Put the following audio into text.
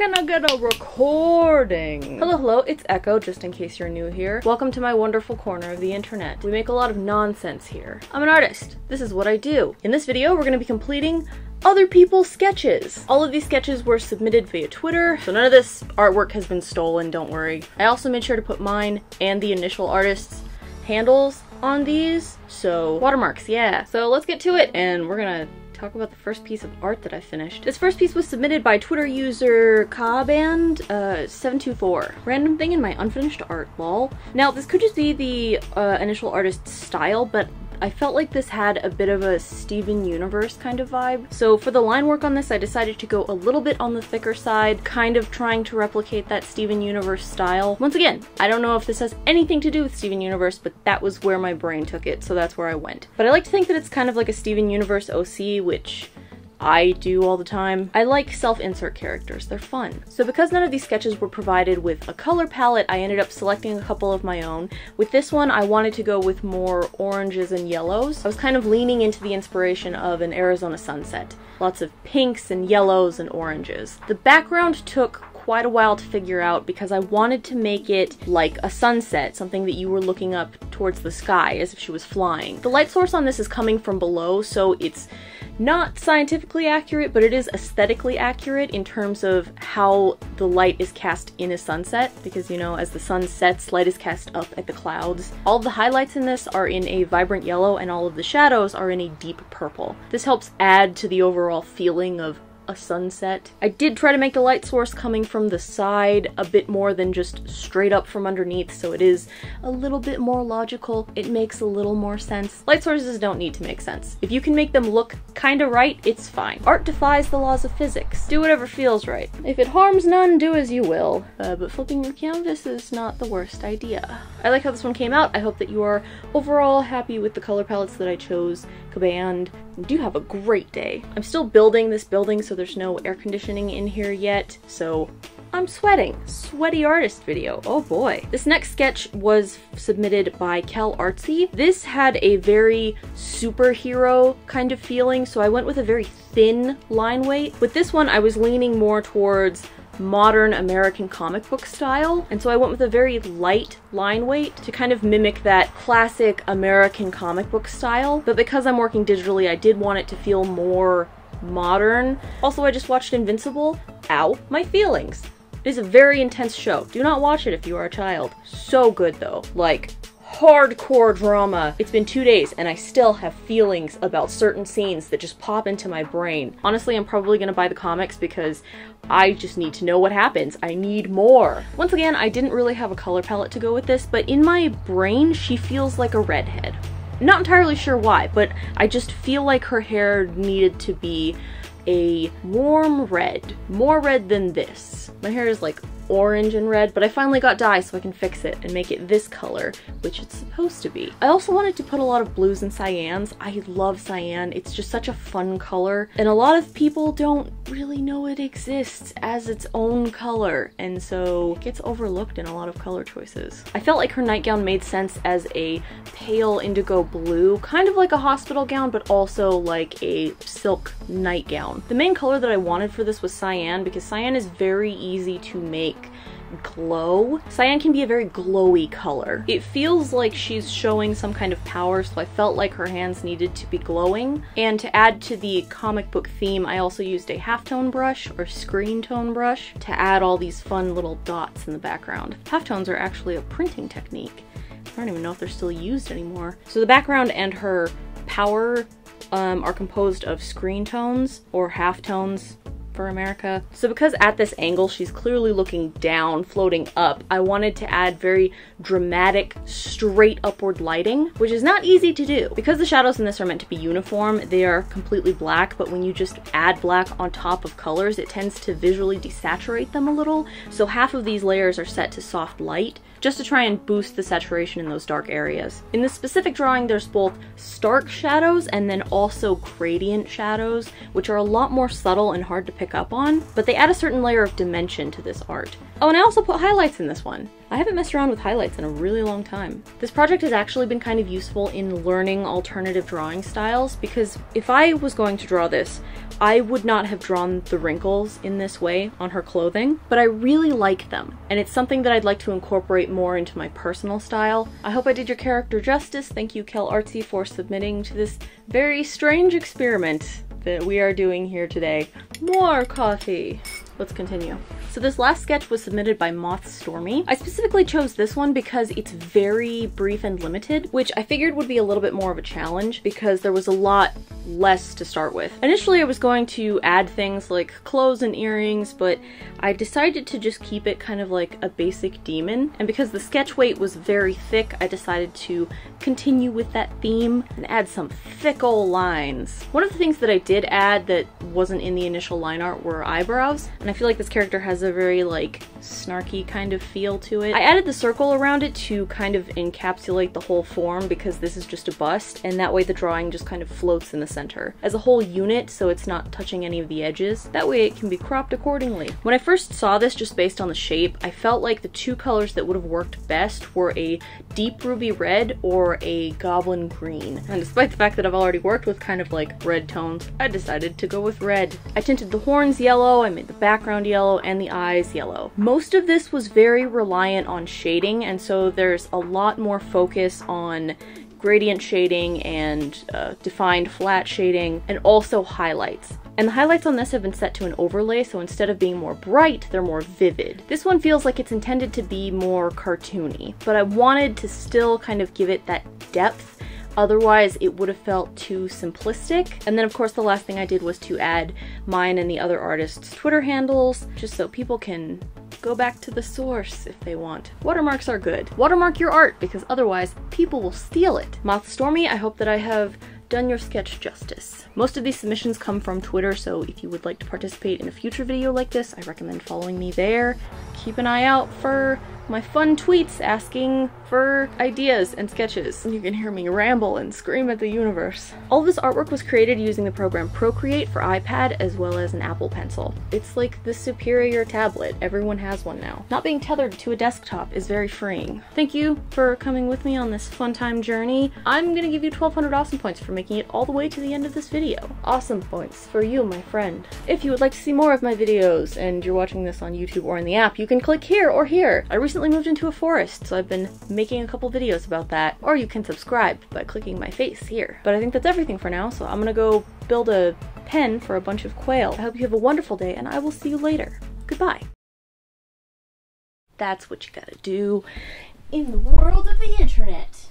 can I get a recording? Hello, it's Echo, just in case you're new here. Welcome to my wonderful corner of the internet. We make a lot of nonsense here. I'm an artist. This is what I do. In this video, we're gonna be completing other people's sketches. All of these sketches were submitted via Twitter, so none of this artwork has been stolen, don't worry. I also made sure to put mine and the initial artist's handles on these, so watermarks, yeah. So let's get to it, and we're gonna talk about the first piece of art that I finished. This first piece was submitted by Twitter user Kaband724. Random thing in my unfinished art, lol. Now, this could just be the initial artist's style, but I felt like this had a bit of a Steven Universe kind of vibe. So for the line work on this, I decided to go a little bit on the thicker side, kind of trying to replicate that Steven Universe style. Once again, I don't know if this has anything to do with Steven Universe, but that was where my brain took it, so that's where I went. But I like to think that it's kind of like a Steven Universe OC, which I do all the time. I like self-insert characters, they're fun. So because none of these sketches were provided with a color palette, I ended up selecting a couple of my own. With this one, I wanted to go with more oranges and yellows. I was kind of leaning into the inspiration of an Arizona sunset. Lots of pinks and yellows and oranges. The background took quite a while to figure out because I wanted to make it like a sunset, something that you were looking up towards the sky as if she was flying. The light source on this is coming from below, so it's not scientifically accurate, but it is aesthetically accurate in terms of how the light is cast in a sunset, because, you know, as the sun sets, light is cast up at the clouds. All of the highlights in this are in a vibrant yellow, and all of the shadows are in a deep purple. This helps add to the overall feeling of a sunset. I did try to make the light source coming from the side a bit more than just straight up from underneath, so it is a little bit more logical. It makes a little more sense. Light sources don't need to make sense. If you can make them look kinda right, it's fine. Art defies the laws of physics. Do whatever feels right. If it harms none, do as you will. But flipping your canvas is not the worst idea. I like how this one came out. I hope that you are overall happy with the color palettes that I chose. Kaband, do have a great day. I'm still building this building, so there's no air conditioning in here yet, so I'm sweating. Sweaty artist video, oh boy. This next sketch was submitted by Cal Artsy. This had a very superhero kind of feeling, so I went with a very thin line weight. With this one, I was leaning more towards modern American comic book style, and so I went with a very light line weight to kind of mimic that classic American comic book style, but because I'm working digitally, I did want it to feel more modern. Also, I just watched Invincible. Ow, my feelings. It is a very intense show. Do not watch it if you are a child. So good though, like hardcore drama. It's been 2 days and I still have feelings about certain scenes that just pop into my brain. Honestly, I'm probably gonna buy the comics because I just need to know what happens. I need more. Once again, I didn't really have a color palette to go with this, but in my brain, she feels like a redhead. Not entirely sure why, but I just feel like her hair needed to be a warm red. More red than this. My hair is like orange and red, but I finally got dye so I can fix it and make it this color, which it's supposed to be. I also wanted to put a lot of blues and cyans. I love cyan. It's just such a fun color, and a lot of people don't really know it exists as its own color, and so it gets overlooked in a lot of color choices. I felt like her nightgown made sense as a pale indigo blue, kind of like a hospital gown, but also like a silk nightgown. The main color that I wanted for this was cyan, because cyan is very easy to make glow. Cyan can be a very glowy color. It feels like she's showing some kind of power, so I felt like her hands needed to be glowing. And to add to the comic book theme, I also used a halftone brush or screen tone brush to add all these fun little dots in the background. Halftones are actually a printing technique. I don't even know if they're still used anymore. So the background and her power are composed of screen tones or halftones for America. So because at this angle she's clearly looking down, floating up, I wanted to add very dramatic, straight upward lighting, which is not easy to do. Because the shadows in this are meant to be uniform, they are completely black, but when you just add black on top of colors, it tends to visually desaturate them a little. So half of these layers are set to soft light, just to try and boost the saturation in those dark areas. In this specific drawing, there's both stark shadows and then also gradient shadows, which are a lot more subtle and hard to pick pick up on, but they add a certain layer of dimension to this art. Oh, and I also put highlights in this one. I haven't messed around with highlights in a really long time. This project has actually been kind of useful in learning alternative drawing styles, because if I was going to draw this, I would not have drawn the wrinkles in this way on her clothing, but I really like them, and it's something that I'd like to incorporate more into my personal style. I hope I did your character justice. Thank you, Kel Artsy, for submitting to this very strange experiment that we are doing here today. More coffee. Let's continue. So this last sketch was submitted by Moth Stormy. I specifically chose this one because it's very brief and limited, which I figured would be a little bit more of a challenge because there was a lot less to start with. Initially I was going to add things like clothes and earrings, but I decided to just keep it kind of like a basic demon, and because the sketch weight was very thick, I decided to continue with that theme and add some thick ol' lines. One of the things that I did add that wasn't in the initial line art were eyebrows, and I feel like this character has a very like snarky kind of feel to it. I added the circle around it to kind of encapsulate the whole form because this is just a bust, and that way the drawing just kind of floats in the center as a whole unit, so it's not touching any of the edges. That way it can be cropped accordingly. When I first saw this, just based on the shape, I felt like the two colors that would have worked best were a deep ruby red or a goblin green. And despite the fact that I've already worked with kind of like red tones, I decided to go with red. I tinted the horns yellow, I made the background yellow, and the eyes yellow. Most of this was very reliant on shading, and so there's a lot more focus on gradient shading and defined flat shading, and also highlights. And the highlights on this have been set to an overlay, so instead of being more bright, they're more vivid. This one feels like it's intended to be more cartoony, but I wanted to still kind of give it that depth, otherwise it would have felt too simplistic. And then of course the last thing I did was to add mine and the other artists' Twitter handles, just so people can go back to the source if they want. Watermarks are good. Watermark your art, because otherwise people will steal it. Moth Stormy, I hope that I have done your sketch justice. Most of these submissions come from Twitter, so if you would like to participate in a future video like this, I recommend following me there. Keep an eye out for my fun tweets asking for ideas and sketches. You can hear me ramble and scream at the universe. All of this artwork was created using the program Procreate for iPad as well as an Apple Pencil. It's like the superior tablet. Everyone has one now. Not being tethered to a desktop is very freeing. Thank you for coming with me on this fun time journey. I'm gonna give you 1200 awesome points for making it all the way to the end of this video. Awesome points for you, my friend. If you would like to see more of my videos and you're watching this on YouTube or in the app, you can click here or here. I recently moved into a forest, so I've been making a couple videos about that. Or you can subscribe by clicking my face here. But I think that's everything for now, so I'm gonna go build a pen for a bunch of quail. I hope you have a wonderful day, and I will see you later. Goodbye. That's what you gotta do in the world of the internet.